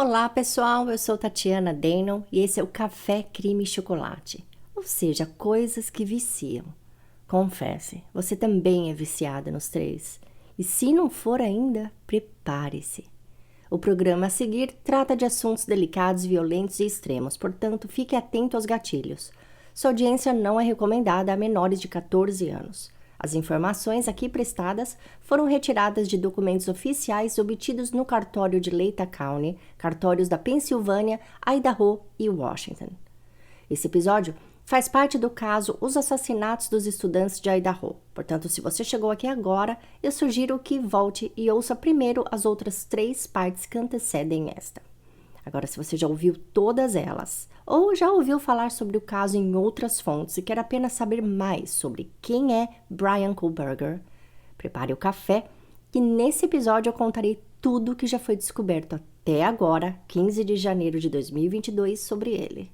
Olá pessoal, eu sou Tatiana Denon e esse é o Café Crime e Chocolate, ou seja, coisas que viciam. Confesse, você também é viciada nos três. E se não for ainda, prepare-se. O programa a seguir trata de assuntos delicados, violentos e extremos, portanto fique atento aos gatilhos. Sua audiência não é recomendada a menores de 14 anos. As informações aqui prestadas foram retiradas de documentos oficiais obtidos no cartório de Lehigh County, cartórios da Pensilvânia, Idaho e Washington. Esse episódio faz parte do caso Os Assassinatos dos Estudantes de Idaho. Portanto, se você chegou aqui agora, eu sugiro que volte e ouça primeiro as outras 3 partes que antecedem esta. Agora, se você já ouviu todas elas, ou já ouviu falar sobre o caso em outras fontes e quer apenas saber mais sobre quem é Bryan Kohberger, prepare o café, que nesse episódio eu contarei tudo que já foi descoberto até agora, 15 de janeiro de 2022, sobre ele.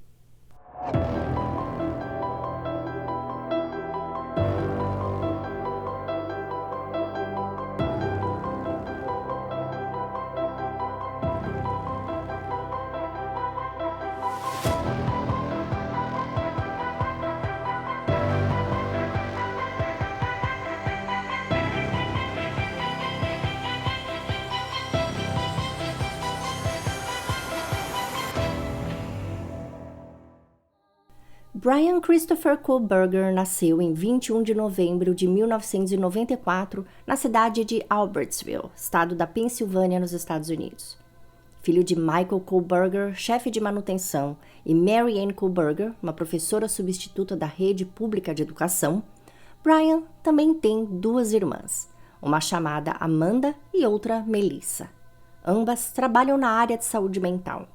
Bryan Christopher Kohberger nasceu em 21 de novembro de 1994 na cidade de Albertsville, estado da Pensilvânia, nos Estados Unidos. Filho de Michael Kohberger, chefe de manutenção, e Mary Ann Kohberger, uma professora substituta da rede pública de educação, Bryan também tem 2 irmãs, uma chamada Amanda e outra Melissa. Ambas trabalham na área de saúde mental.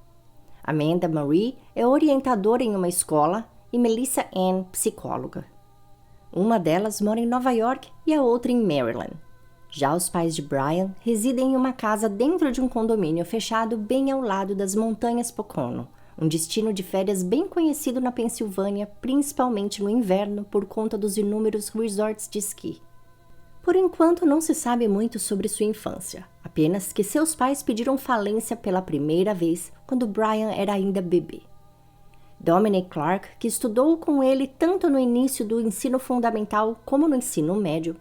Amanda Marie é orientadora em uma escola e Melissa Ann, psicóloga. Uma delas mora em Nova York e a outra em Maryland. Já os pais de Bryan residem em uma casa dentro de um condomínio fechado bem ao lado das Montanhas Pocono, um destino de férias bem conhecido na Pensilvânia, principalmente no inverno por conta dos inúmeros resorts de esqui. Por enquanto não se sabe muito sobre sua infância, apenas que seus pais pediram falência pela primeira vez quando Bryan era ainda bebê. Dominic Clark, que estudou com ele tanto no início do ensino fundamental como no ensino médio,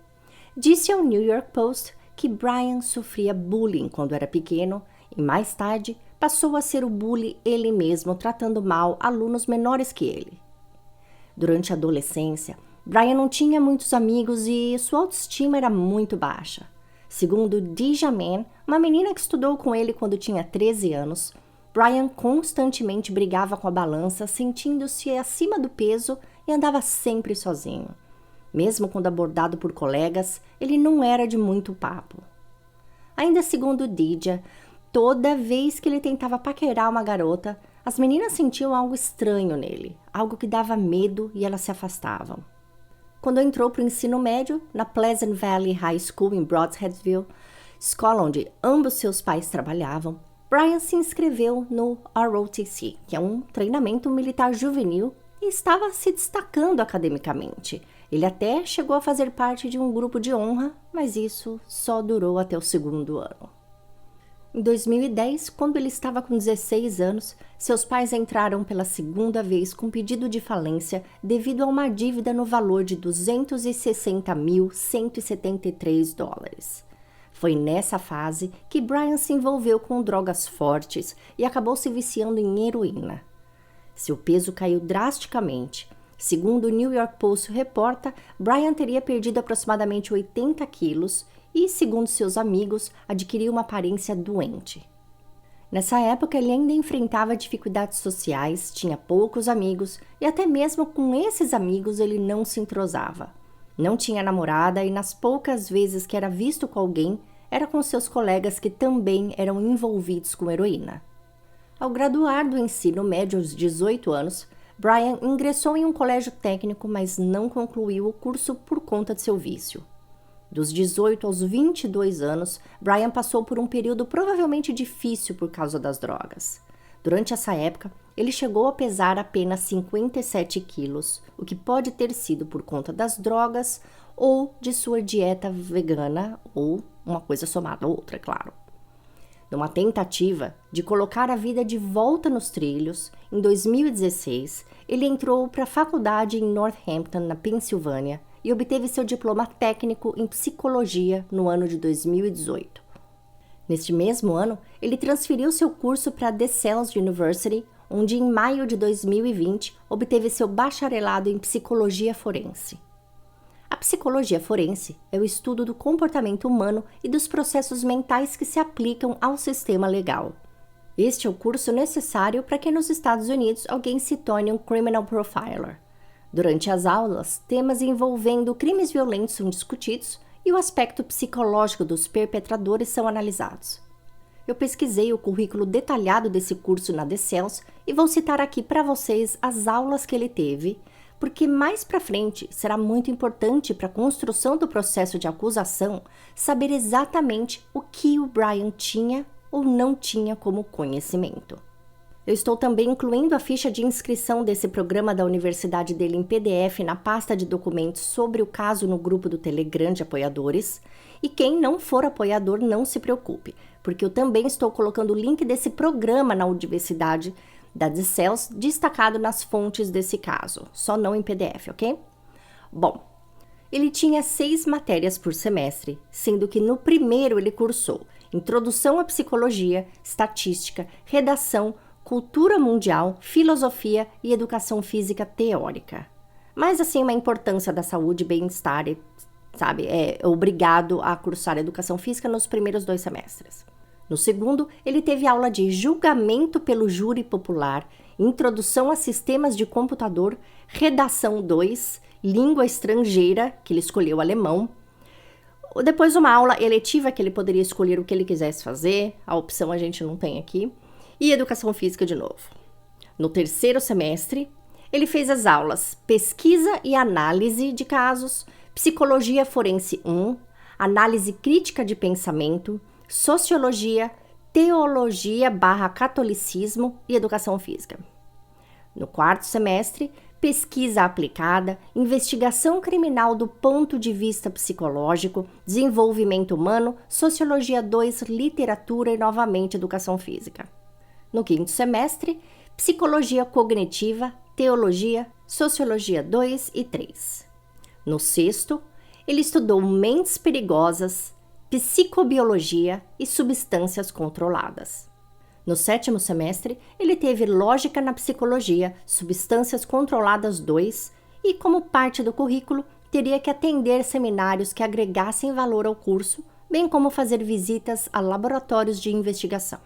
disse ao New York Post que Bryan sofria bullying quando era pequeno e mais tarde passou a ser o bully ele mesmo, tratando mal alunos menores que ele. Durante a adolescência, Bryan não tinha muitos amigos e sua autoestima era muito baixa. Segundo Deja Mann, uma menina que estudou com ele quando tinha 13 anos, Bryan constantemente brigava com a balança, sentindo-se acima do peso e andava sempre sozinho. Mesmo quando abordado por colegas, ele não era de muito papo. Ainda segundo Deja, toda vez que ele tentava paquerar uma garota, as meninas sentiam algo estranho nele, algo que dava medo e elas se afastavam. Quando entrou para o ensino médio, na Pleasant Valley High School em Brodheadsville, escola onde ambos seus pais trabalhavam, Bryan se inscreveu no ROTC, que é um treinamento militar juvenil, e estava se destacando academicamente. Ele até chegou a fazer parte de um grupo de honra, mas isso só durou até o 2º ano. Em 2010, quando ele estava com 16 anos, seus pais entraram pela 2ª vez com pedido de falência devido a uma dívida no valor de $260.173. Foi nessa fase que Bryan se envolveu com drogas fortes e acabou se viciando em heroína. Seu peso caiu drasticamente. Segundo o New York Post reporta, Bryan teria perdido aproximadamente 80 quilos e, segundo seus amigos, adquiriu uma aparência doente. Nessa época, ele ainda enfrentava dificuldades sociais, tinha poucos amigos e até mesmo com esses amigos ele não se entrosava. Não tinha namorada e nas poucas vezes que era visto com alguém, era com seus colegas que também eram envolvidos com heroína. Ao graduar do ensino médio aos 18 anos, Bryan ingressou em um colégio técnico, mas não concluiu o curso por conta de seu vício. Dos 18 aos 22 anos, Bryan passou por um período provavelmente difícil por causa das drogas. Durante essa época, ele chegou a pesar apenas 57 quilos, o que pode ter sido por conta das drogas ou de sua dieta vegana ou uma coisa somada a outra, é claro. Numa tentativa de colocar a vida de volta nos trilhos, em 2016, ele entrou para a faculdade em Northampton, na Pensilvânia, e obteve seu diploma técnico em psicologia no ano de 2018. Neste mesmo ano, ele transferiu seu curso para DeSales University, onde em maio de 2020 obteve seu bacharelado em psicologia forense. A psicologia forense é o estudo do comportamento humano e dos processos mentais que se aplicam ao sistema legal. Este é o curso necessário para que nos Estados Unidos alguém se torne um criminal profiler. Durante as aulas, temas envolvendo crimes violentos são discutidos e o aspecto psicológico dos perpetradores são analisados. Eu pesquisei o currículo detalhado desse curso na DeSales e vou citar aqui para vocês as aulas que ele teve, porque mais para frente será muito importante para a construção do processo de acusação saber exatamente o que o Brian tinha ou não tinha como conhecimento. Eu estou também incluindo a ficha de inscrição desse programa da universidade dele em PDF na pasta de documentos sobre o caso no grupo do Telegram de apoiadores. E quem não for apoiador, não se preocupe, porque eu também estou colocando o link desse programa na universidade da DeSales, destacado nas fontes desse caso, só não em PDF, ok? Bom, ele tinha 6 matérias por semestre, sendo que no primeiro ele cursou Introdução à Psicologia, Estatística, Redação, Cultura Mundial, Filosofia e Educação Física Teórica. Mas assim, uma importância da saúde e bem-estar, sabe, é obrigado a cursar Educação Física nos primeiros 2 semestres. No segundo, ele teve aula de Julgamento pelo Júri Popular, Introdução a Sistemas de Computador, Redação 2, Língua Estrangeira, que ele escolheu alemão. Depois uma aula eletiva que ele poderia escolher o que ele quisesse fazer, a opção a gente não tem aqui, e Educação Física de novo. No terceiro semestre, ele fez as aulas Pesquisa e Análise de Casos, Psicologia Forense 1, Análise Crítica de Pensamento, Sociologia, Teologia/Catolicismo e Educação Física. No quarto semestre, Pesquisa Aplicada, Investigação Criminal do Ponto de Vista Psicológico, Desenvolvimento Humano, Sociologia 2, Literatura e novamente Educação Física. No quinto semestre, Psicologia Cognitiva, Teologia, Sociologia 2 e 3. No sexto, ele estudou Mentes Perigosas, Psicobiologia e Substâncias Controladas. No sétimo semestre, ele teve Lógica na Psicologia, Substâncias Controladas 2 e, como parte do currículo, teria que atender seminários que agregassem valor ao curso, bem como fazer visitas a laboratórios de investigação.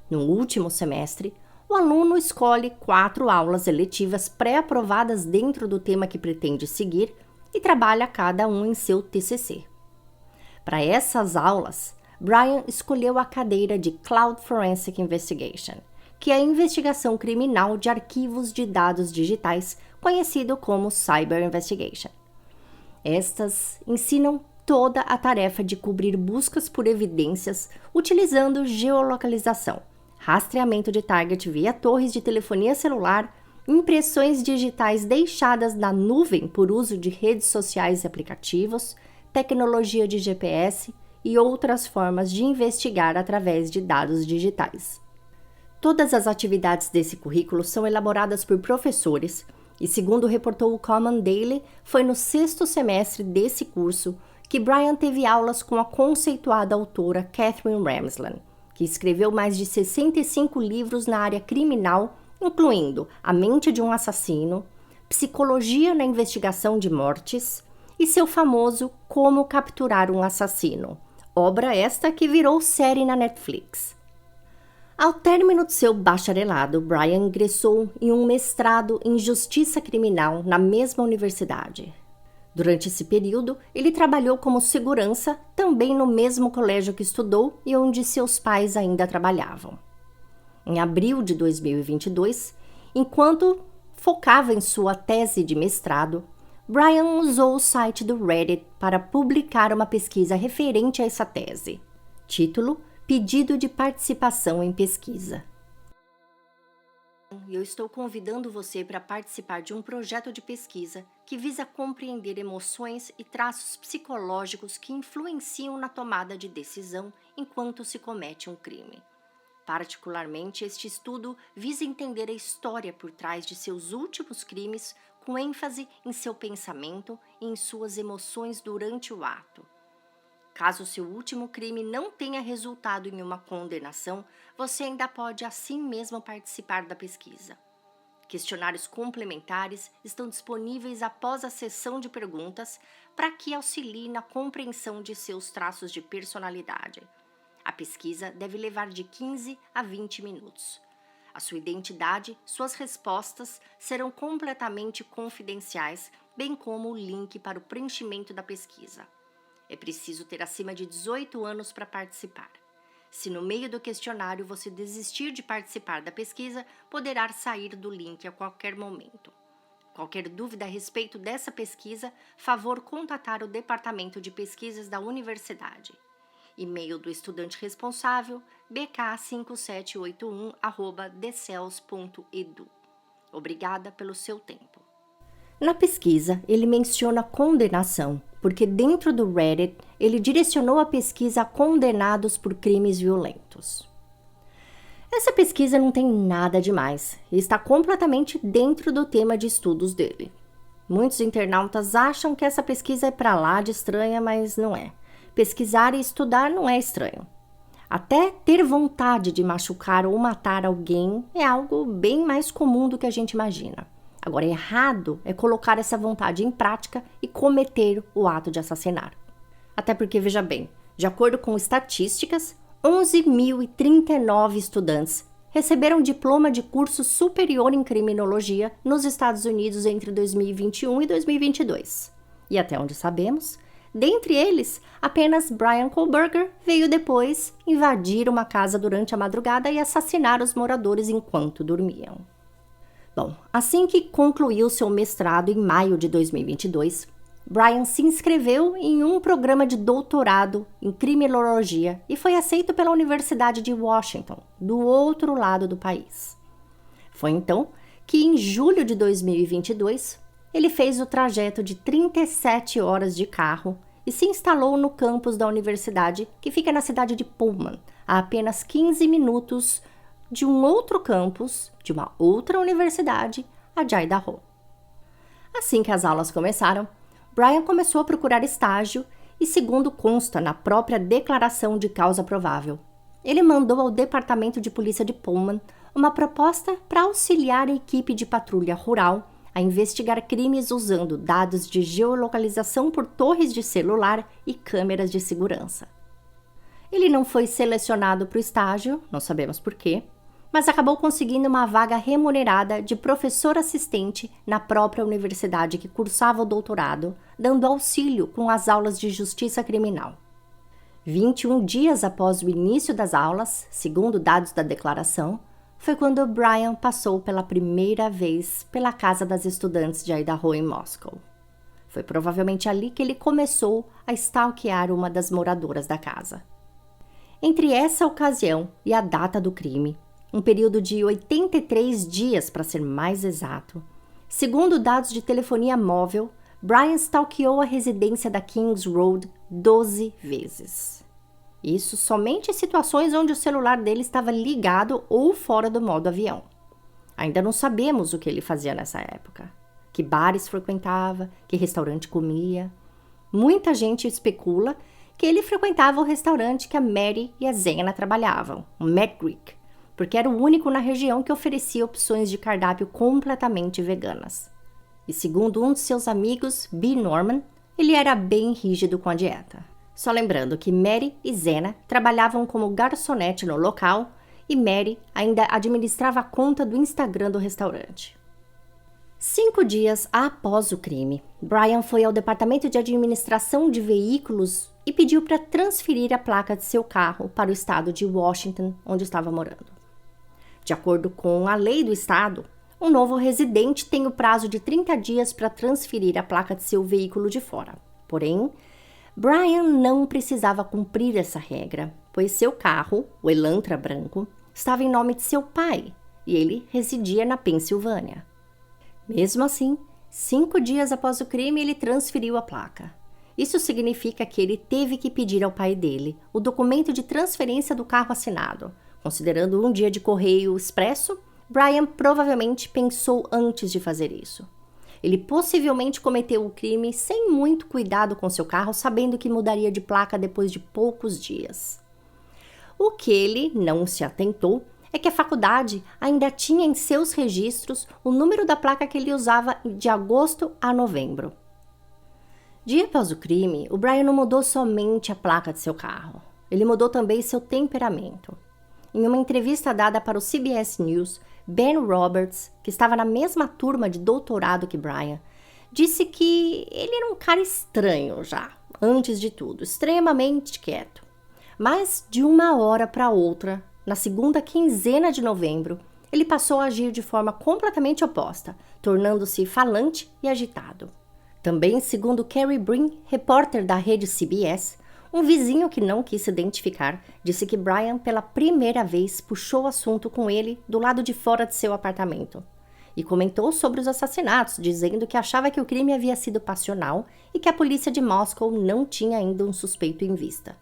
No último semestre, o aluno escolhe 4 aulas eletivas pré-aprovadas dentro do tema que pretende seguir e trabalha cada um em seu TCC. Para essas aulas, Brian escolheu a cadeira de Cloud Forensic Investigation, que é a investigação criminal de arquivos de dados digitais, conhecido como Cyber Investigation. Estas ensinam toda a tarefa de cobrir buscas por evidências utilizando geolocalização, rastreamento de target via torres de telefonia celular, impressões digitais deixadas na nuvem por uso de redes sociais e aplicativos, tecnologia de GPS e outras formas de investigar através de dados digitais. Todas as atividades desse currículo são elaboradas por professores e, segundo reportou o Common Daily, foi no 6º semestre desse curso que Brian teve aulas com a conceituada autora Katherine Ramsland, que escreveu mais de 65 livros na área criminal, incluindo A Mente de um Assassino, Psicologia na Investigação de Mortes e seu famoso Como Capturar um Assassino, obra esta que virou série na Netflix. Ao término de seu bacharelado, Brian ingressou em um mestrado em Justiça Criminal na mesma universidade. Durante esse período, ele trabalhou como segurança também no mesmo colégio que estudou e onde seus pais ainda trabalhavam. Em abril de 2022, enquanto focava em sua tese de mestrado, Brian usou o site do Reddit para publicar uma pesquisa referente a essa tese. Título: Pedido de participação em pesquisa. E eu estou convidando você para participar de um projeto de pesquisa que visa compreender emoções e traços psicológicos que influenciam na tomada de decisão enquanto se comete um crime. Particularmente, este estudo visa entender a história por trás de seus últimos crimes, com ênfase em seu pensamento e em suas emoções durante o ato. Caso seu último crime não tenha resultado em uma condenação, você ainda pode assim mesmo participar da pesquisa. Questionários complementares estão disponíveis após a sessão de perguntas para que auxilie na compreensão de seus traços de personalidade. A pesquisa deve levar de 15 a 20 minutos. A sua identidade, suas respostas serão completamente confidenciais, bem como o link para o preenchimento da pesquisa. É preciso ter acima de 18 anos para participar. Se no meio do questionário você desistir de participar da pesquisa, poderá sair do link a qualquer momento. Qualquer dúvida a respeito dessa pesquisa, favor contatar o Departamento de Pesquisas da Universidade. E-mail do estudante responsável, bk5781@decels.edu. Obrigada pelo seu tempo. Na pesquisa, ele menciona condenação, porque dentro do Reddit, ele direcionou a pesquisa a condenados por crimes violentos. Essa pesquisa não tem nada demais e está completamente dentro do tema de estudos dele. Muitos internautas acham que essa pesquisa é para lá de estranha, mas não é. Pesquisar e estudar não é estranho. Até ter vontade de machucar ou matar alguém é algo bem mais comum do que a gente imagina. Agora, errado é colocar essa vontade em prática e cometer o ato de assassinar. Até porque, veja bem, de acordo com estatísticas, 11.039 estudantes receberam diploma de curso superior em criminologia nos Estados Unidos entre 2021 e 2022. E até onde sabemos, dentre eles, apenas Bryan Kohberger veio depois invadir uma casa durante a madrugada e assassinar os moradores enquanto dormiam. Bom, assim que concluiu seu mestrado em maio de 2022, Bryan se inscreveu em um programa de doutorado em criminologia e foi aceito pela Universidade de Washington, do outro lado do país. Foi então que, em julho de 2022, ele fez o trajeto de 37 horas de carro e se instalou no campus da universidade, que fica na cidade de Pullman, a apenas 15 minutos de um outro campus, de uma outra universidade, a de Idaho. Assim que as aulas começaram, Bryan começou a procurar estágio e, segundo consta na própria declaração de causa provável, ele mandou ao Departamento de Polícia de Pullman uma proposta para auxiliar a equipe de patrulha rural a investigar crimes usando dados de geolocalização por torres de celular e câmeras de segurança. Ele não foi selecionado para o estágio, não sabemos por quê, mas acabou conseguindo uma vaga remunerada de professor assistente na própria universidade que cursava o doutorado, dando auxílio com as aulas de justiça criminal. 21 dias após o início das aulas, segundo dados da declaração, foi quando Bryan passou pela primeira vez pela casa das estudantes de Idaho em Moscow. Foi provavelmente ali que ele começou a stalkear uma das moradoras da casa. Entre essa ocasião e a data do crime, um período de 83 dias para ser mais exato, segundo dados de telefonia móvel, Bryan stalkeou a residência da Kings Road 12 vezes. Isso somente em situações onde o celular dele estava ligado ou fora do modo avião. Ainda não sabemos o que ele fazia nessa época. Que bares frequentava, que restaurante comia. Muita gente especula que ele frequentava o restaurante que a Mary e a Zena trabalhavam, o McGreek, porque era o único na região que oferecia opções de cardápio completamente veganas. E segundo um de seus amigos, B. Norman, ele era bem rígido com a dieta. Só lembrando que Mary e Zena trabalhavam como garçonete no local e Mary ainda administrava a conta do Instagram do restaurante. 5 dias após o crime, Bryan foi ao Departamento de Administração de Veículos e pediu para transferir a placa de seu carro para o estado de Washington, onde estava morando. De acordo com a lei do estado, um novo residente tem o prazo de 30 dias para transferir a placa de seu veículo de fora. Porém, Bryan não precisava cumprir essa regra, pois seu carro, o Elantra branco, estava em nome de seu pai, e ele residia na Pensilvânia. Mesmo assim, 5 dias após o crime, ele transferiu a placa. Isso significa que ele teve que pedir ao pai dele o documento de transferência do carro assinado. Considerando um dia de correio expresso, Brian provavelmente pensou antes de fazer isso. Ele possivelmente cometeu o crime sem muito cuidado com seu carro, sabendo que mudaria de placa depois de poucos dias. O que ele não se atentou é que a faculdade ainda tinha em seus registros o número da placa que ele usava de agosto a novembro. Dia após o crime, o Brian não mudou somente a placa de seu carro. Ele mudou também seu temperamento. Em uma entrevista dada para o CBS News, Ben Roberts, que estava na mesma turma de doutorado que Brian, disse que ele era um cara estranho já, antes de tudo, extremamente quieto. Mas de uma hora para outra, na segunda quinzena de novembro, ele passou a agir de forma completamente oposta, tornando-se falante e agitado. Também, segundo Carrie Brin, repórter da rede CBS, um vizinho que não quis se identificar disse que Brian pela primeira vez puxou o assunto com ele do lado de fora de seu apartamento e comentou sobre os assassinatos, dizendo que achava que o crime havia sido passional e que a polícia de Moscow não tinha ainda um suspeito em vista.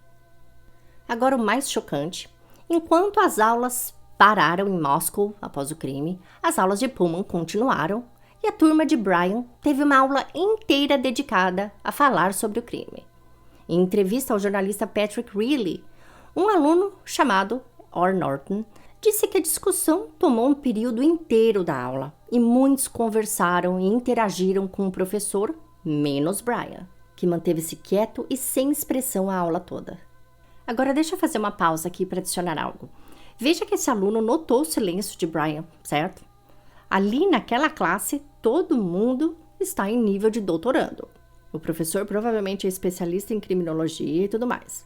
Agora o mais chocante, enquanto as aulas pararam em Moscow após o crime, as aulas de Pullman continuaram e a turma de Brian teve uma aula inteira dedicada a falar sobre o crime. Em entrevista ao jornalista Patrick Reilly, um aluno chamado Orr Norton disse que a discussão tomou um período inteiro da aula e muitos conversaram e interagiram com o professor, menos Brian, que manteve-se quieto e sem expressão a aula toda. Agora deixa eu fazer uma pausa aqui para adicionar algo. Veja que esse aluno notou o silêncio de Brian, certo? Ali naquela classe, todo mundo está em nível de doutorando. O professor provavelmente é especialista em criminologia e tudo mais.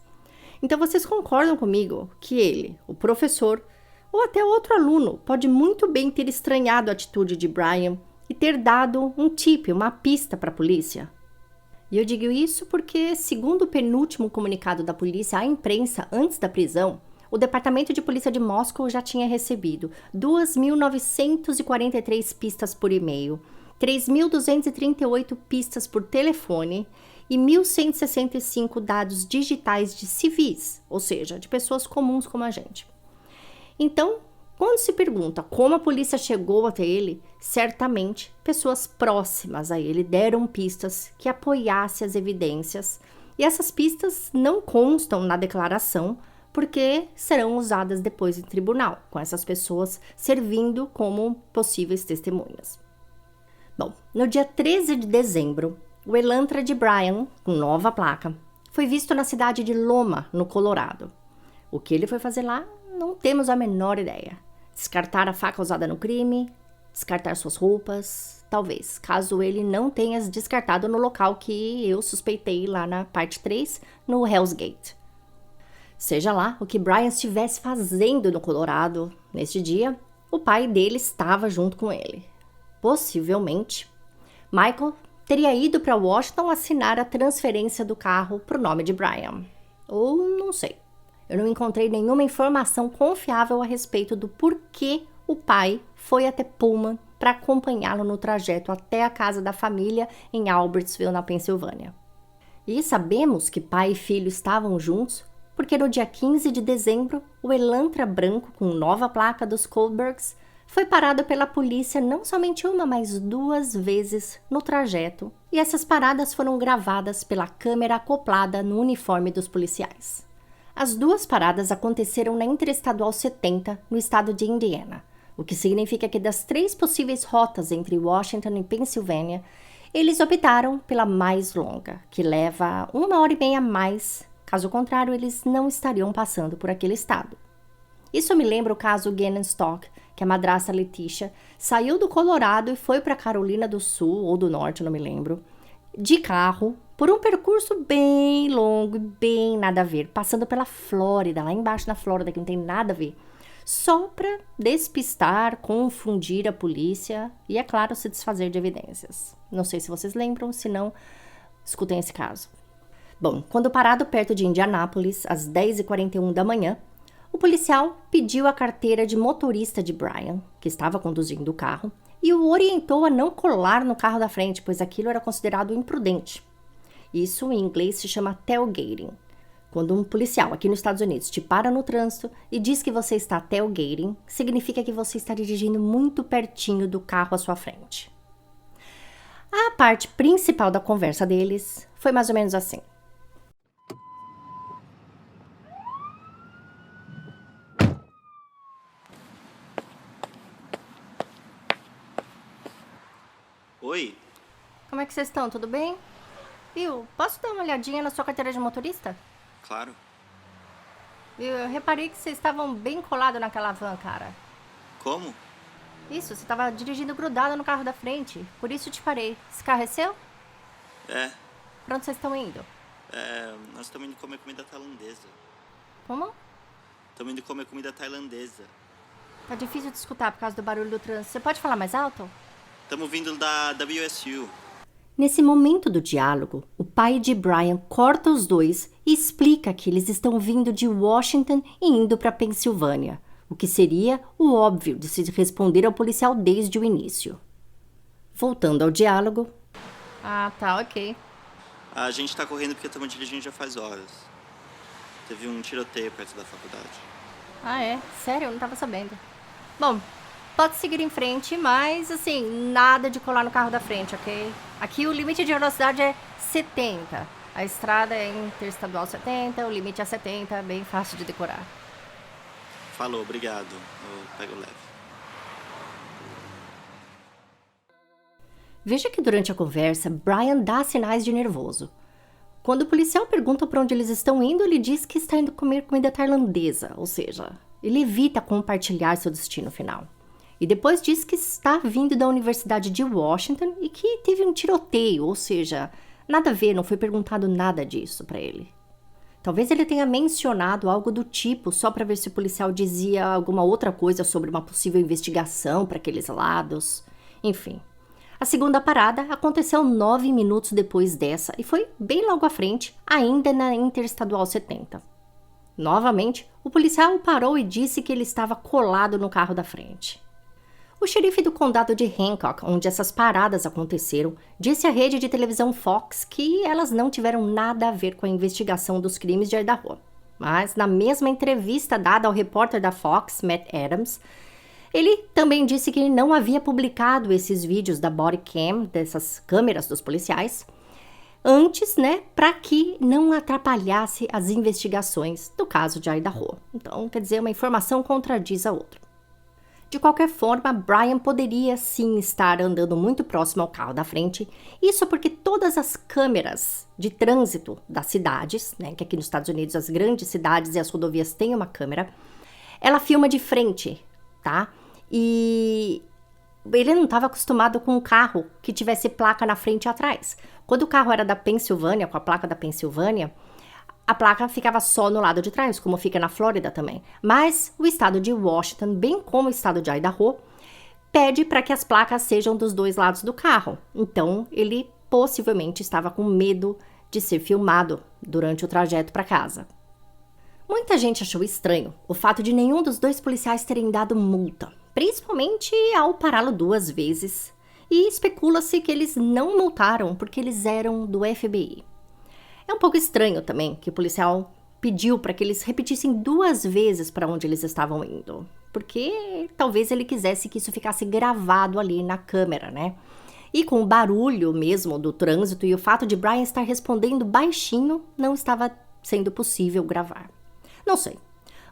Então vocês concordam comigo que ele, o professor, ou até outro aluno, pode muito bem ter estranhado a atitude de Brian e ter dado um tip, uma pista para a polícia? E eu digo isso porque, segundo o penúltimo comunicado da polícia à imprensa antes da prisão, o Departamento de Polícia de Moscou já tinha recebido 2.943 pistas por e-mail, 3.238 pistas por telefone e 1.165 dados digitais de civis, ou seja, de pessoas comuns como a gente. Então, quando se pergunta como a polícia chegou até ele, certamente pessoas próximas a ele deram pistas que apoiassem as evidências, e essas pistas não constam na declaração, porque serão usadas depois em tribunal, com essas pessoas servindo como possíveis testemunhas. Bom, no dia 13 de dezembro, o Elantra de Brian, com nova placa, foi visto na cidade de Loma, no Colorado. O que ele foi fazer lá, não temos a menor ideia. Descartar a faca usada no crime, descartar suas roupas, talvez, caso ele não tenha descartado no local que eu suspeitei lá na parte 3, no Hell's Gate. Seja lá o que Brian estivesse fazendo no Colorado neste dia, o pai dele estava junto com ele. Possivelmente, Michael teria ido para Washington assinar a transferência do carro para o nome de Brian. Ou não sei. Eu não encontrei nenhuma informação confiável a respeito do porquê o pai foi até Pullman para acompanhá-lo no trajeto até a casa da família em Albertsville, na Pensilvânia. E sabemos que pai e filho estavam juntos porque no dia 15 de dezembro, o Elantra branco com nova placa dos Kohlbergs foi parado pela polícia não somente uma, mas 2 vezes no trajeto, e essas paradas foram gravadas pela câmera acoplada no uniforme dos policiais. As 2 paradas aconteceram na Interestadual 70, no estado de Indiana, o que significa que das 3 possíveis rotas entre Washington e Pensilvânia, eles optaram pela mais longa, que leva 1h30 a mais. Caso contrário, eles não estariam passando por aquele estado. Isso me lembra o caso Gannon Stock, que a madrasta Letitia saiu do Colorado e foi para Carolina do Sul, ou do Norte, não me lembro, de carro, por um percurso bem longo e bem nada a ver, passando pela Flórida, lá embaixo na Flórida, que não tem nada a ver, só para despistar, confundir a polícia e, é claro, se desfazer de evidências. Não sei se vocês lembram, se não, escutem esse caso. Bom, quando parado perto de Indianápolis, às 10h41 da manhã, o O policial pediu a carteira de motorista de Brian, que estava conduzindo o carro, e o orientou a não colar no carro da frente, pois aquilo era considerado imprudente. Isso em inglês se chama tailgating. Quando um policial aqui nos Estados Unidos te para no trânsito e diz que você está tailgating, significa que você está dirigindo muito pertinho do carro à sua frente. A parte principal da conversa deles foi mais ou menos assim. Oi, Como é que vocês estão? Tudo bem? Viu, posso dar uma olhadinha na sua carteira de motorista? claro. Viu, eu reparei que vocês estavam bem colados naquela van, cara. Como? Isso, você estava dirigindo grudado no carro da frente. Por isso te parei. Esse carro é seu? É, Pra onde vocês estão indo? nós estamos indo comer comida tailandesa. Como? Estamos indo comer comida tailandesa. Tá difícil de escutar por causa do barulho do trânsito. Você pode falar mais alto? Estamos vindo da WSU. Nesse momento do diálogo, o pai de Brian corta os dois e explica que eles estão vindo de Washington e indo para Pensilvânia, o que seria o óbvio de se responder ao policial desde o início. Voltando ao diálogo. Ah, tá, ok. A gente tá correndo porque estamos dirigindo já faz horas. Teve um tiroteio perto da faculdade. Ah, é? Sério? Eu não tava sabendo. Bom, pode seguir em frente, mas assim, nada de colar no carro da frente, ok? Aqui o limite de velocidade é 70. A estrada é interestadual 70, o limite é 70, bem fácil de decorar. Falou, obrigado. Eu pego leve. Veja que durante a conversa, Brian dá sinais de nervoso. Quando o policial pergunta para onde eles estão indo, ele diz que está indo comer comida tailandesa, ou seja, ele evita compartilhar seu destino final. E depois diz que está vindo da Universidade de Washington e que teve um tiroteio, ou seja, nada a ver, não foi perguntado nada disso para ele. Talvez ele tenha mencionado algo do tipo só para ver se o policial dizia alguma outra coisa sobre uma possível investigação para aqueles lados. Enfim. A segunda parada aconteceu 9 minutos depois dessa e foi bem logo à frente, ainda na Interestadual 70. Novamente, o policial parou e disse que ele estava colado no carro da frente. O xerife do condado de Hancock, onde essas paradas aconteceram, disse à rede de televisão Fox que elas não tiveram nada a ver com a investigação dos crimes de Idaho. Mas, na mesma entrevista dada ao repórter da Fox, Matt Adams, ele também disse que não havia publicado esses vídeos da body cam, dessas câmeras dos policiais, antes, para que não atrapalhasse as investigações do caso de Idaho. Então, quer dizer, uma informação contradiz a outra. De qualquer forma, Brian poderia sim estar andando muito próximo ao carro da frente, isso porque todas as câmeras de trânsito das cidades, que aqui nos Estados Unidos as grandes cidades e as rodovias têm uma câmera, ela filma de frente, tá? E ele não estava acostumado com um carro que tivesse placa na frente e atrás. Quando o carro era da Pensilvânia, com a placa da Pensilvânia, a placa ficava só no lado de trás, como fica na Flórida também. Mas o estado de Washington, bem como o estado de Idaho, pede para que as placas sejam dos dois lados do carro. Então, ele possivelmente estava com medo de ser filmado durante o trajeto para casa. Muita gente achou estranho o fato de nenhum dos dois policiais terem dado multa, principalmente ao pará-lo 2 vezes, e especula-se que eles não multaram porque eles eram do FBI. É um pouco estranho também que o policial pediu para que eles repetissem 2 vezes para onde eles estavam indo, porque talvez ele quisesse que isso ficasse gravado ali na câmera, E com o barulho mesmo do trânsito e o fato de Brian estar respondendo baixinho, não estava sendo possível gravar. Não sei.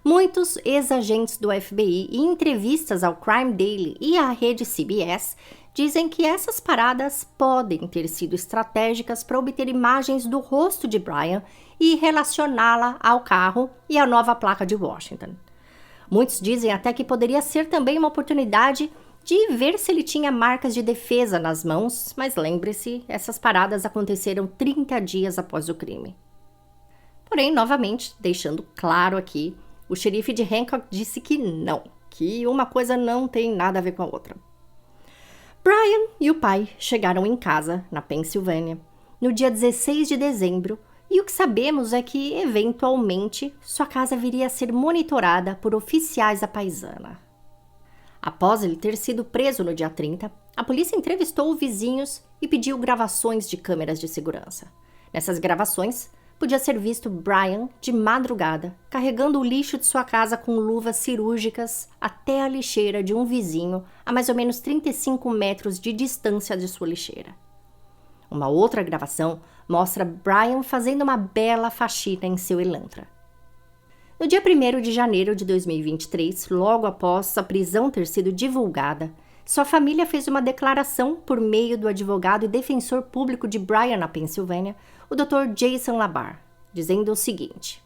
Muitos ex-agentes do FBI em entrevistas ao Crime Daily e à rede CBS dizem que essas paradas podem ter sido estratégicas para obter imagens do rosto de Brian e relacioná-la ao carro e à nova placa de Washington. Muitos dizem até que poderia ser também uma oportunidade de ver se ele tinha marcas de defesa nas mãos, mas lembre-se, essas paradas aconteceram 30 dias após o crime. Porém, novamente, deixando claro aqui, o xerife de Hancock disse que não, que uma coisa não tem nada a ver com a outra. Brian e o pai chegaram em casa, na Pensilvânia, no dia 16 de dezembro, E o que sabemos é que, eventualmente, sua casa viria a ser monitorada por oficiais da paisana. Após ele ter sido preso no dia 30, a polícia entrevistou vizinhos e pediu gravações de câmeras de segurança. Nessas gravações, podia ser visto Brian, de madrugada, carregando o lixo de sua casa com luvas cirúrgicas até a lixeira de um vizinho a mais ou menos 35 metros de distância de sua lixeira. Uma outra gravação mostra Brian fazendo uma bela faxina em seu Elantra. No dia 1º de janeiro de 2023, logo após a prisão ter sido divulgada, sua família fez uma declaração por meio do advogado e defensor público de Brian na Pensilvânia, o Dr. Jason Labar, dizendo o seguinte: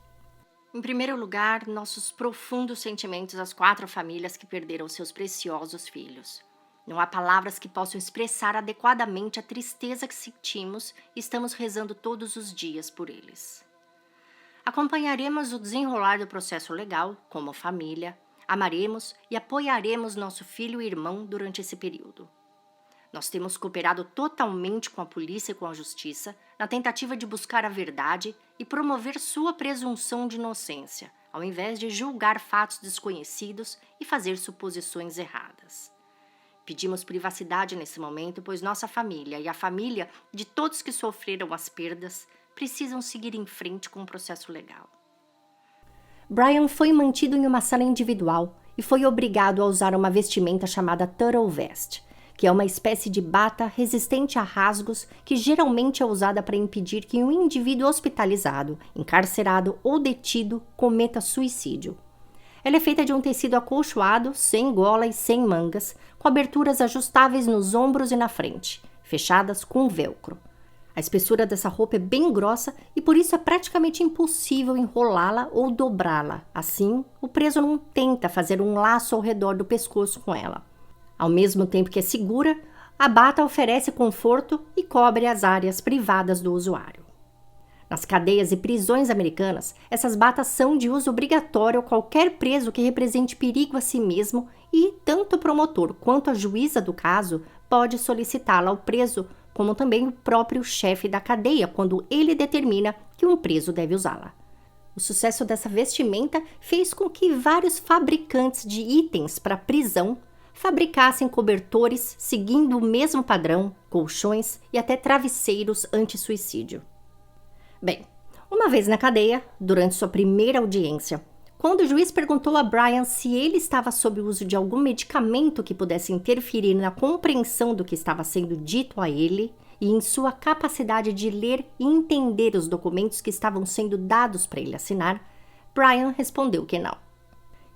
em primeiro lugar, nossos profundos sentimentos às 4 famílias que perderam seus preciosos filhos. Não há palavras que possam expressar adequadamente a tristeza que sentimos e estamos rezando todos os dias por eles. Acompanharemos o desenrolar do processo legal, como família, amaremos e apoiaremos nosso filho e irmão durante esse período. Nós temos cooperado totalmente com a polícia e com a justiça na tentativa de buscar a verdade e promover sua presunção de inocência, ao invés de julgar fatos desconhecidos e fazer suposições erradas. Pedimos privacidade nesse momento, pois nossa família e a família de todos que sofreram as perdas precisam seguir em frente com o processo legal. Brian foi mantido em uma sala individual e foi obrigado a usar uma vestimenta chamada Turtle Vest, que é uma espécie de bata resistente a rasgos que geralmente é usada para impedir que um indivíduo hospitalizado, encarcerado ou detido cometa suicídio. Ela é feita de um tecido acolchoado, sem gola e sem mangas, com aberturas ajustáveis nos ombros e na frente, fechadas com velcro. A espessura dessa roupa é bem grossa e por isso é praticamente impossível enrolá-la ou dobrá-la. Assim, o preso não tenta fazer um laço ao redor do pescoço com ela. Ao mesmo tempo que é segura, a bata oferece conforto e cobre as áreas privadas do usuário. Nas cadeias e prisões americanas, essas batas são de uso obrigatório a qualquer preso que represente perigo a si mesmo e tanto o promotor quanto a juíza do caso pode solicitá-la ao preso, como também o próprio chefe da cadeia, quando ele determina que um preso deve usá-la. O sucesso dessa vestimenta fez com que vários fabricantes de itens para prisão fabricassem cobertores seguindo o mesmo padrão, colchões e até travesseiros anti-suicídio. Bem, uma vez na cadeia, durante sua primeira audiência, quando o juiz perguntou a Brian se ele estava sob o uso de algum medicamento que pudesse interferir na compreensão do que estava sendo dito a ele e em sua capacidade de ler e entender os documentos que estavam sendo dados para ele assinar, Brian respondeu que não.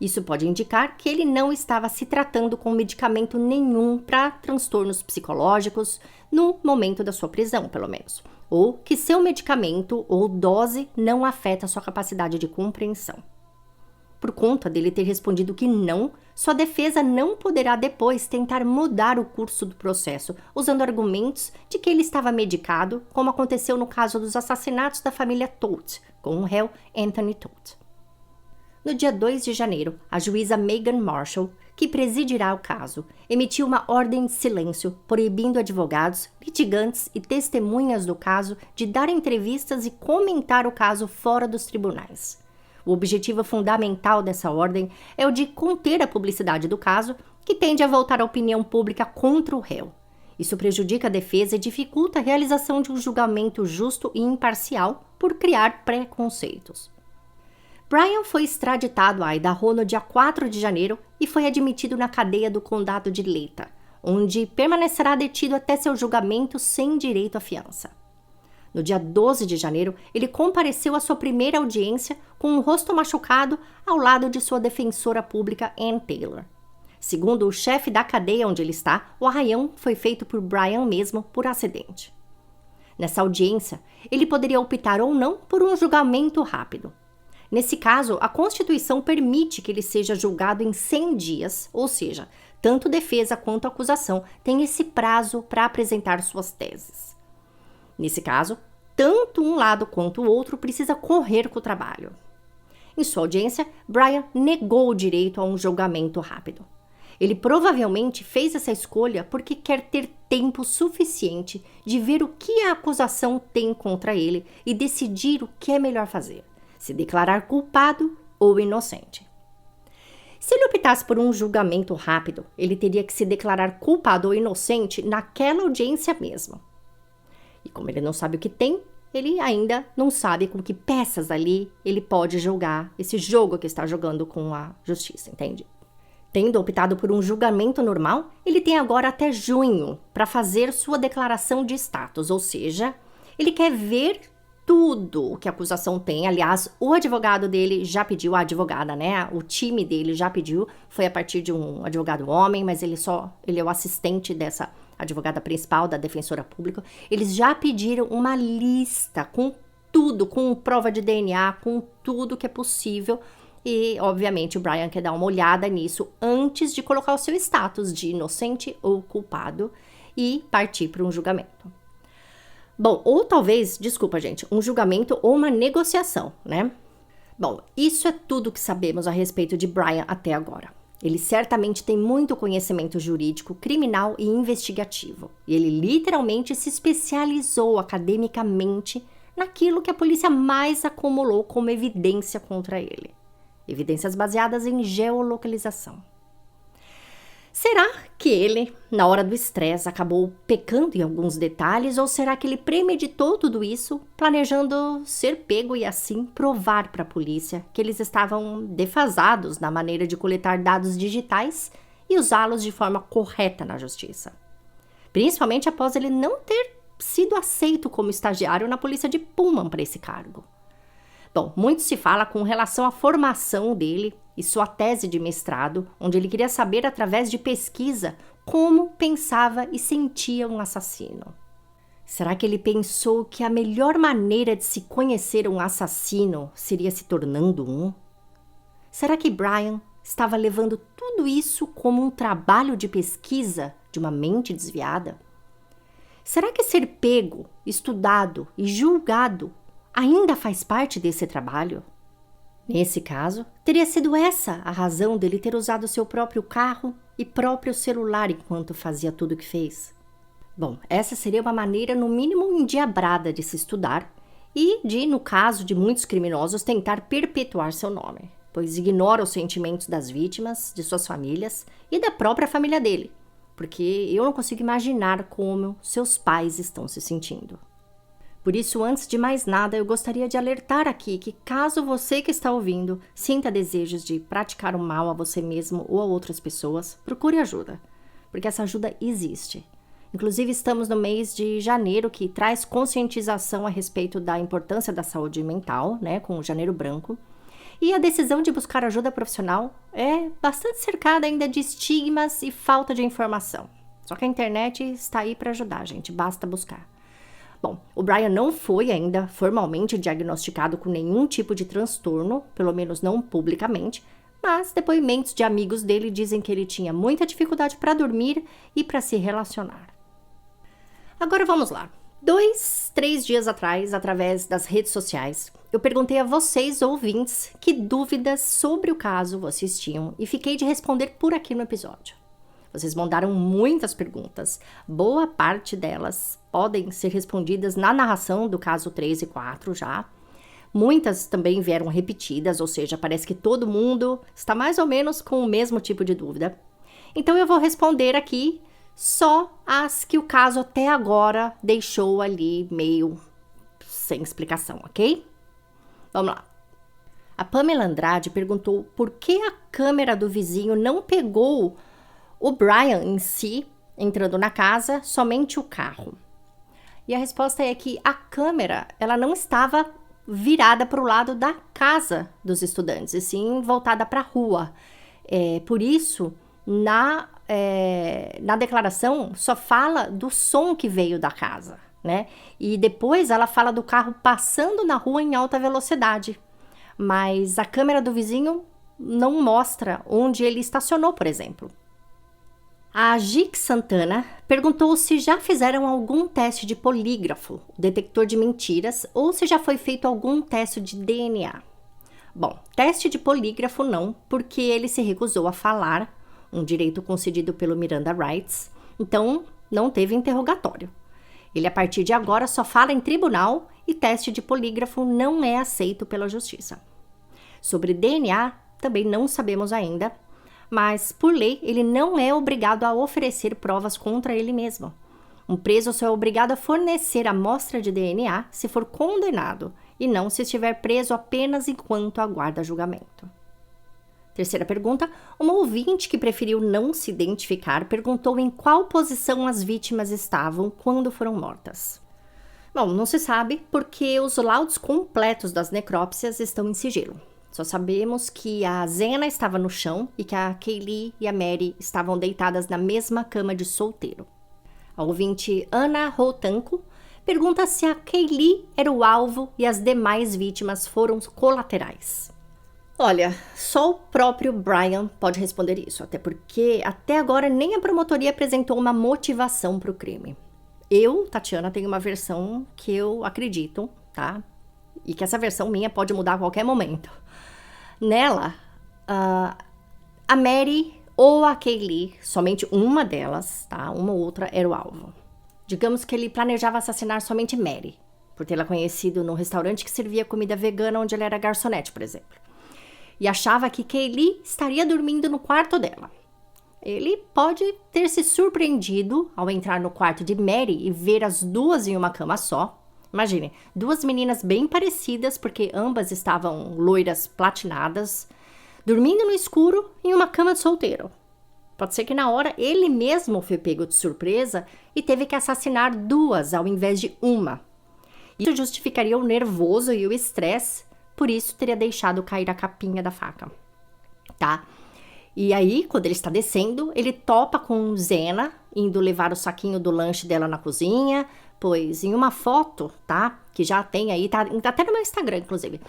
Isso pode indicar que ele não estava se tratando com medicamento nenhum para transtornos psicológicos no momento da sua prisão, pelo menos, ou que seu medicamento ou dose não afeta sua capacidade de compreensão. Por conta dele ter respondido que não, sua defesa não poderá depois tentar mudar o curso do processo, usando argumentos de que ele estava medicado, como aconteceu no caso dos assassinatos da família Todt, com o réu Anthony Todt. No dia 2 de janeiro, a juíza Megan Marshall, que presidirá o caso, emitiu uma ordem de silêncio proibindo advogados, litigantes e testemunhas do caso de dar entrevistas e comentar o caso fora dos tribunais. O objetivo fundamental dessa ordem é o de conter a publicidade do caso, que tende a voltar a opinião pública contra o réu. Isso prejudica a defesa e dificulta a realização de um julgamento justo e imparcial por criar preconceitos. Brian foi extraditado a Idaho no dia 4 de janeiro e foi admitido na cadeia do condado de Leta, onde permanecerá detido até seu julgamento sem direito à fiança. No dia 12 de janeiro, ele compareceu à sua primeira audiência com o rosto machucado ao lado de sua defensora pública Ann Taylor. Segundo o chefe da cadeia onde ele está, o arraião foi feito por Brian mesmo por acidente. Nessa audiência, ele poderia optar ou não por um julgamento rápido. Nesse caso, a Constituição permite que ele seja julgado em 100 dias, ou seja, tanto defesa quanto acusação têm esse prazo para apresentar suas teses. Nesse caso, tanto um lado quanto o outro precisa correr com o trabalho. Em sua audiência, Brian negou o direito a um julgamento rápido. Ele provavelmente fez essa escolha porque quer ter tempo suficiente de ver o que a acusação tem contra ele e decidir o que é melhor fazer, se declarar culpado ou inocente. Se ele optasse por um julgamento rápido, ele teria que se declarar culpado ou inocente naquela audiência mesmo. E como ele não sabe o que tem, ele ainda não sabe com que peças ali ele pode jogar esse jogo que está jogando com a justiça, entende? Tendo optado por um julgamento normal, ele tem agora até junho para fazer sua declaração de status, ou seja, ele quer ver tudo o que a acusação tem. Aliás, o advogado dele já pediu, a advogada, né? O time dele já pediu, foi a partir de um advogado homem, mas ele é o assistente dessa advogada principal, da defensora pública. Eles já pediram uma lista com tudo, com prova de DNA, com tudo que é possível. E, obviamente, o Brian quer dar uma olhada nisso antes de colocar o seu status de inocente ou culpado e partir para um julgamento. Bom, ou talvez, desculpa, gente, um julgamento ou uma negociação, né? Bom, isso é tudo que sabemos a respeito de Brian até agora. Ele certamente tem muito conhecimento jurídico, criminal e investigativo. E ele literalmente se especializou academicamente naquilo que a polícia mais acumulou como evidência contra ele. Evidências baseadas em geolocalização. Será que ele, na hora do estresse, acabou pecando em alguns detalhes, ou será que ele premeditou tudo isso, planejando ser pego e assim provar para a polícia que eles estavam defasados na maneira de coletar dados digitais e usá-los de forma correta na justiça? Principalmente após ele não ter sido aceito como estagiário na polícia de Pullman para esse cargo. Bom, muito se fala com relação à formação dele e sua tese de mestrado, onde ele queria saber, através de pesquisa, como pensava e sentia um assassino. Será que ele pensou que a melhor maneira de se conhecer um assassino seria se tornando um? Será que Brian estava levando tudo isso como um trabalho de pesquisa de uma mente desviada? Será que ser pego, estudado e julgado ainda faz parte desse trabalho? Nesse caso, teria sido essa a razão dele ter usado seu próprio carro e próprio celular enquanto fazia tudo o que fez? Bom, essa seria uma maneira, no mínimo, endiabrada de se estudar e de, no caso de muitos criminosos, tentar perpetuar seu nome, pois ignora os sentimentos das vítimas, de suas famílias e da própria família dele, porque eu não consigo imaginar como seus pais estão se sentindo. Por isso, antes de mais nada, eu gostaria de alertar aqui que, caso você que está ouvindo sinta desejos de praticar o mal a você mesmo ou a outras pessoas, procure ajuda, porque essa ajuda existe. Inclusive, estamos no mês de janeiro, que traz conscientização a respeito da importância da saúde mental, né, com o Janeiro Branco. E a decisão de buscar ajuda profissional é bastante cercada ainda de estigmas e falta de informação. Só que a internet está aí para ajudar, gente, basta buscar. Bom, o Brian não foi ainda formalmente diagnosticado com nenhum tipo de transtorno, pelo menos não publicamente, mas depoimentos de amigos dele dizem que ele tinha muita dificuldade para dormir e para se relacionar. Agora vamos lá. 2, 3 dias atrás, através das redes sociais, eu perguntei a vocês, ouvintes, que dúvidas sobre o caso vocês tinham e fiquei de responder por aqui no episódio. Vocês mandaram muitas perguntas. Boa parte delas podem ser respondidas na narração do caso 3 e 4 já. Muitas também vieram repetidas, ou seja, parece que todo mundo está mais ou menos com o mesmo tipo de dúvida. Então eu vou responder aqui só as que o caso até agora deixou ali meio sem explicação, ok? Vamos lá. A Pamela Andrade perguntou por que a câmera do vizinho não pegou o Brian em si, entrando na casa, somente o carro. E a resposta é que a câmera, ela não estava virada para o lado da casa dos estudantes, e sim voltada para a rua. Por isso, na declaração, só fala do som que veio da casa, né? E depois ela fala do carro passando na rua em alta velocidade. Mas a câmera do vizinho não mostra onde ele estacionou, por exemplo. A Gic Santana perguntou se já fizeram algum teste de polígrafo, detector de mentiras, ou se já foi feito algum teste de DNA. Bom, teste de polígrafo não, porque ele se recusou a falar. um direito concedido pelo Miranda Rights, então não teve interrogatório. Ele, a partir de agora, só fala em tribunal e teste de polígrafo não é aceito pela justiça. Sobre DNA, também não sabemos ainda, mas, por lei, ele não é obrigado a oferecer provas contra ele mesmo. Um preso só é obrigado a fornecer amostra de DNA se for condenado e não se estiver preso apenas enquanto aguarda julgamento. Terceira pergunta, uma ouvinte que preferiu não se identificar perguntou em qual posição as vítimas estavam quando foram mortas. Bom, não se sabe porque os laudos completos das necrópsias estão em sigilo. Só sabemos que a Zena estava no chão e que a Kaylee e a Mary estavam deitadas na mesma cama de solteiro. A ouvinte Ana Rotanco pergunta se a Kaylee era o alvo e as demais vítimas foram colaterais. Olha, só o próprio Brian pode responder isso, até porque até agora nem a promotoria apresentou uma motivação para o crime. Eu, Tatiana, tenho uma versão que eu acredito, tá? E que essa versão minha pode mudar a qualquer momento. Nela, a Mary ou a Kaylee, somente uma delas, tá? Uma ou outra era o alvo. Digamos que ele planejava assassinar somente Mary, por tê-la conhecido no restaurante que servia comida vegana onde ela era garçonete, por exemplo. E achava que Kaylee estaria dormindo no quarto dela. Ele pode ter se surpreendido ao entrar no quarto de Mary e ver as duas em uma cama só. Imagine, duas meninas bem parecidas, porque ambas estavam loiras platinadas, dormindo no escuro em uma cama de solteiro. Pode ser que na hora ele mesmo foi pego de surpresa e teve que assassinar duas ao invés de uma. Isso justificaria o nervoso e o estresse, por isso teria deixado cair a capinha da faca, tá? E aí, quando ele está descendo, ele topa com Zena, indo levar o saquinho do lanche dela na cozinha, pois em uma foto, tá? Que já tem aí, tá até no meu Instagram, inclusive.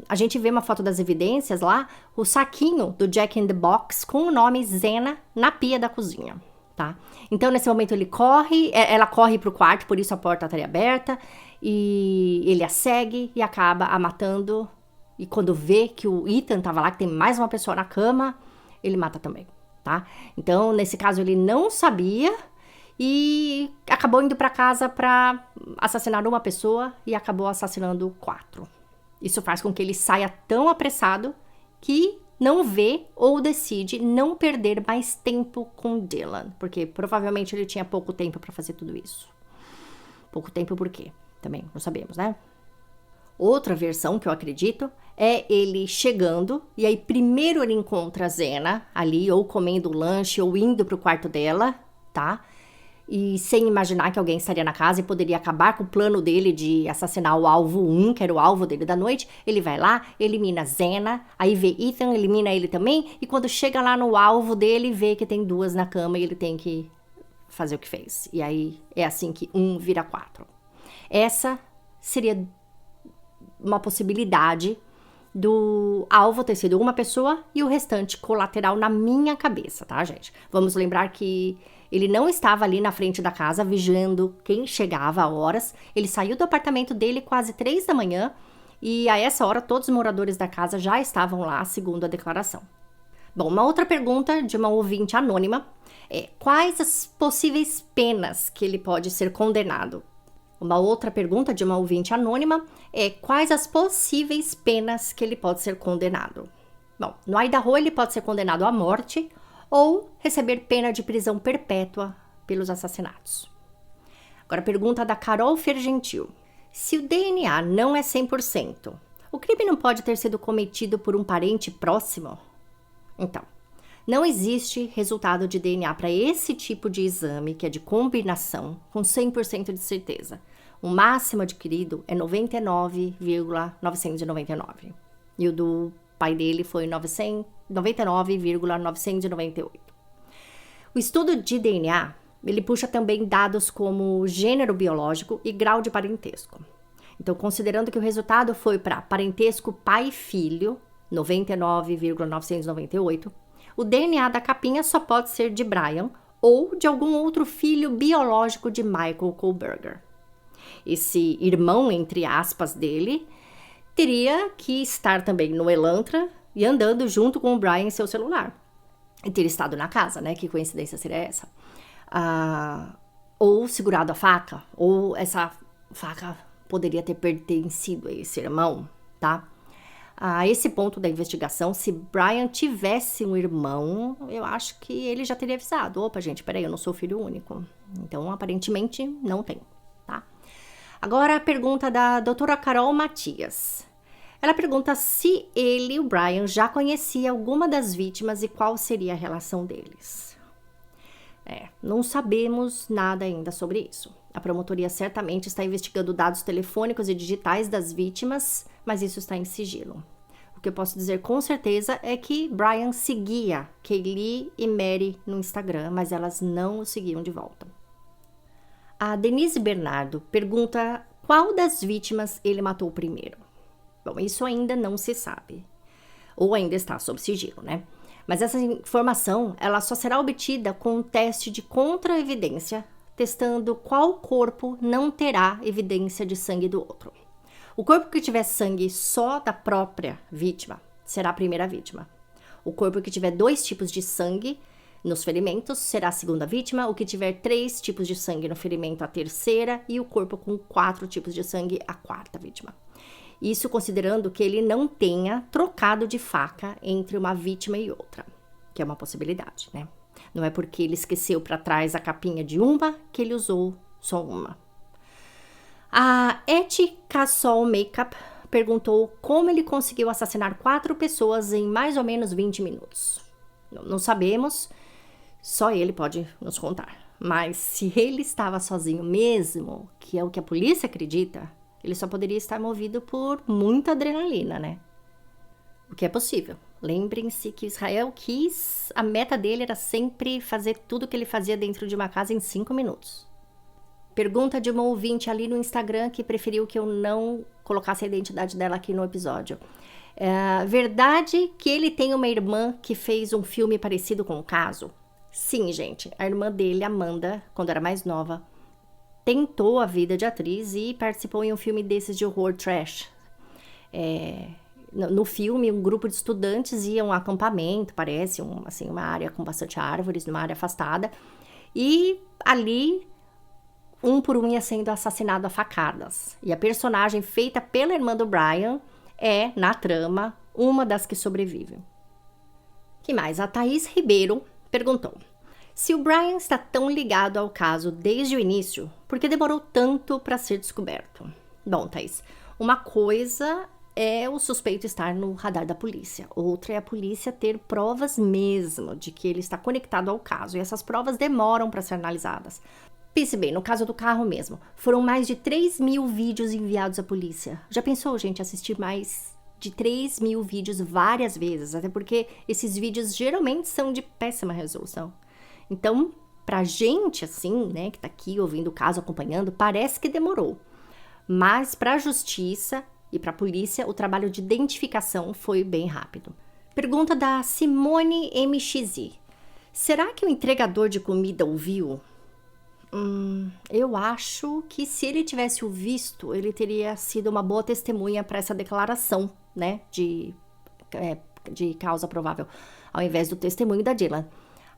A gente vê uma foto das evidências lá, o saquinho do Jack in the Box com o nome Zena na pia da cozinha, tá? Então, nesse momento, ela corre pro quarto, por isso a porta estaria aberta, e ele a segue e acaba a matando. E quando vê que o Ethan tava lá, que tem mais uma pessoa na cama, ele mata também, tá? Então, nesse caso, ele não sabia e acabou indo pra casa pra assassinar uma pessoa e acabou assassinando 4. Isso faz com que ele saia tão apressado que não vê ou decide não perder mais tempo com Dylan, porque provavelmente ele tinha pouco tempo pra fazer tudo isso. Pouco tempo por quê? Também não sabemos, né? Outra versão que eu acredito é ele chegando e aí primeiro ele encontra a Zena ali ou comendo o lanche ou indo pro quarto dela, tá? E sem imaginar que alguém estaria na casa e poderia acabar com o plano dele de assassinar o alvo 1, que era o alvo dele da noite, ele vai lá, elimina a Zena, aí vê Ethan, elimina ele também, e quando chega lá no alvo dele, vê que tem 2 na cama e ele tem que fazer o que fez. E aí é assim que 1 vira 4. Essa seria uma possibilidade do alvo ter sido uma pessoa e o restante colateral na minha cabeça, tá, gente? Vamos lembrar que ele não estava ali na frente da casa vigiando quem chegava a horas. Ele saiu do apartamento dele quase 3 da manhã e a essa hora todos os moradores da casa já estavam lá, segundo a declaração. Bom, uma outra pergunta de uma ouvinte anônima é: quais as possíveis penas que ele pode ser condenado? Uma outra pergunta de uma ouvinte anônima é: quais as possíveis penas que ele pode ser condenado? Bom, no Idaho ele pode ser condenado à morte ou receber pena de prisão perpétua pelos assassinatos. Agora, a pergunta da Carol Fergentil: se o DNA não é 100%, o crime não pode ter sido cometido por um parente próximo? Então, não existe resultado de DNA para esse tipo de exame, que é de combinação, com 100% de certeza. O máximo adquirido é 99,999. E o do pai dele foi 99,998. O estudo de DNA, ele puxa também dados como gênero biológico e grau de parentesco. Então, considerando que o resultado foi para parentesco pai-filho, 99,998, o DNA da capinha só pode ser de Brian ou de algum outro filho biológico de Michael Kohlberger. Esse irmão, entre aspas, dele, teria que estar também no Elantra e andando junto com o Brian em seu celular. e ter estado na casa, né? Que coincidência seria essa? Ou segurado a faca, ou essa faca poderia ter pertencido a esse irmão, tá? A esse ponto da investigação, se Brian tivesse um irmão, eu acho que ele já teria avisado. Opa, gente, peraí, eu não sou filho único. Então, aparentemente, não tem, tá? Agora, a pergunta da doutora Carol Matias. Ela pergunta se ele, o Brian, já conhecia alguma das vítimas e qual seria a relação deles. Não sabemos nada ainda sobre isso. A promotoria certamente está investigando dados telefônicos e digitais das vítimas, mas isso está em sigilo. O que eu posso dizer com certeza é que Brian seguia Kaylee e Mary no Instagram, mas elas não o seguiam de volta. A Denise Bernardo pergunta qual das vítimas ele matou primeiro. Bom, isso ainda não se sabe. Ou ainda está sob sigilo, né? Mas essa informação, ela só será obtida com um teste de contra-evidência, testando qual corpo não terá evidência de sangue do outro. O corpo que tiver sangue só da própria vítima será a primeira vítima. O corpo que tiver 2 tipos de sangue nos ferimentos será a segunda vítima. O que tiver 3 tipos de sangue no ferimento, a terceira. E o corpo com 4 tipos de sangue, a quarta vítima. Isso considerando que ele não tenha trocado de faca entre uma vítima e outra, que é uma possibilidade, né? Não é porque ele esqueceu para trás a capinha de uma que ele usou só uma. A Eti Cassol Makeup perguntou como ele conseguiu assassinar 4 pessoas em mais ou menos 20 minutos. Não sabemos, só ele pode nos contar. Mas se ele estava sozinho mesmo, que é o que a polícia acredita, ele só poderia estar movido por muita adrenalina, né? O que é possível. Lembrem-se que Israel quis... A meta dele era sempre fazer tudo o que ele fazia dentro de uma casa em 5 minutos. Pergunta de uma ouvinte ali no Instagram que preferiu que eu não colocasse a identidade dela aqui no episódio. Verdade que ele tem uma irmã que fez um filme parecido com o caso? Sim, gente. A irmã dele, Amanda, quando era mais nova, tentou a vida de atriz e participou em um filme desses de horror trash. No filme, um grupo de estudantes ia a um acampamento, parece, uma área com bastante árvores, numa área afastada. E ali, um por um ia sendo assassinado a facadas. E a personagem feita pela irmã do Brian é, na trama, uma das que sobrevive. Que mais? A Thaís Ribeiro perguntou: se o Brian está tão ligado ao caso desde o início, por que demorou tanto para ser descoberto? Bom, Thaís, uma coisa é o suspeito estar no radar da polícia. Outra é a polícia ter provas mesmo de que ele está conectado ao caso. E essas provas demoram para ser analisadas. Pense bem, no caso do carro mesmo, foram mais de 3.000 vídeos enviados à polícia. Já pensou, gente, assistir mais de 3.000 vídeos várias vezes? Até porque esses vídeos geralmente são de péssima resolução. Então, pra gente, assim, né, que tá aqui ouvindo o caso, acompanhando, parece que demorou. Mas pra justiça e pra polícia, o trabalho de identificação foi bem rápido. Pergunta da Simone MXI. Será que o entregador de comida ouviu? Eu acho que se ele tivesse o visto, ele teria sido uma boa testemunha para essa declaração, né, de causa provável, ao invés do testemunho da Dylan.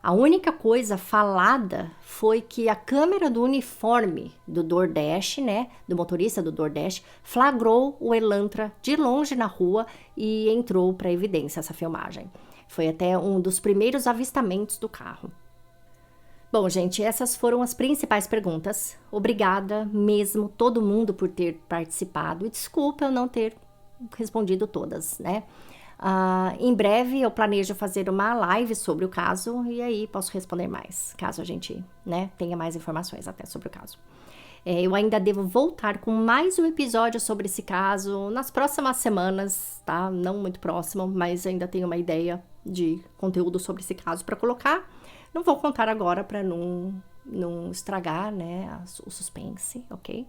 A única coisa falada foi que a câmera do uniforme do DoorDash, né, do motorista do DoorDash, flagrou o Elantra de longe na rua e entrou para evidência essa filmagem. Foi até um dos primeiros avistamentos do carro. Bom, gente, essas foram as principais perguntas. Obrigada mesmo todo mundo por ter participado. E desculpa eu não ter respondido todas, né? Em breve eu planejo fazer uma live sobre o caso e aí posso responder mais, caso a gente, né, tenha mais informações até sobre o caso. Eu ainda devo voltar com mais um episódio sobre esse caso nas próximas semanas, tá? Não muito próximo, mas ainda tenho uma ideia de conteúdo sobre esse caso para colocar. Não vou contar agora para não estragar, né, o suspense, ok?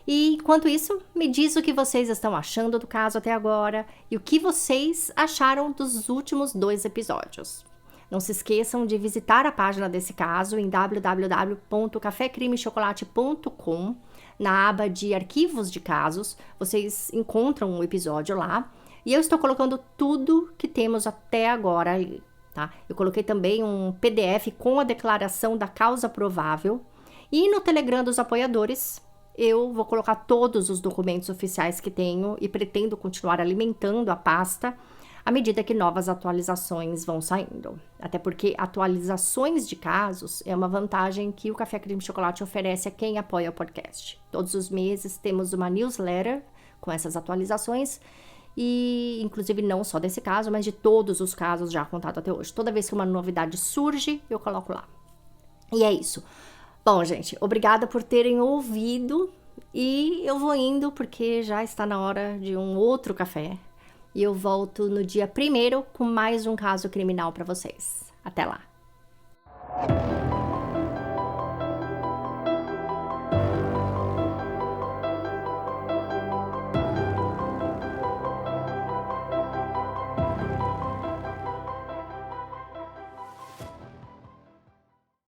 E, enquanto isso, me diz o que vocês estão achando do caso até agora e o que vocês acharam dos últimos 2 episódios. Não se esqueçam de visitar a página desse caso em www.cafecremechocolate.com. Na aba de arquivos de casos, vocês encontram um episódio lá. E eu estou colocando tudo que temos até agora ali, tá? Eu coloquei também um PDF com a declaração da causa provável. E no Telegram dos apoiadores, eu vou colocar todos os documentos oficiais que tenho e pretendo continuar alimentando a pasta à medida que novas atualizações vão saindo. Até porque atualizações de casos é uma vantagem que o Café Creme Chocolate oferece a quem apoia o podcast. Todos os meses temos uma newsletter com essas atualizações e, inclusive, não só desse caso, mas de todos os casos já contados até hoje. Toda vez que uma novidade surge, eu coloco lá. E é isso. Bom, gente, obrigada por terem ouvido e eu vou indo porque já está na hora de um outro café. E eu volto no dia 1º com mais um caso criminal para vocês. Até lá!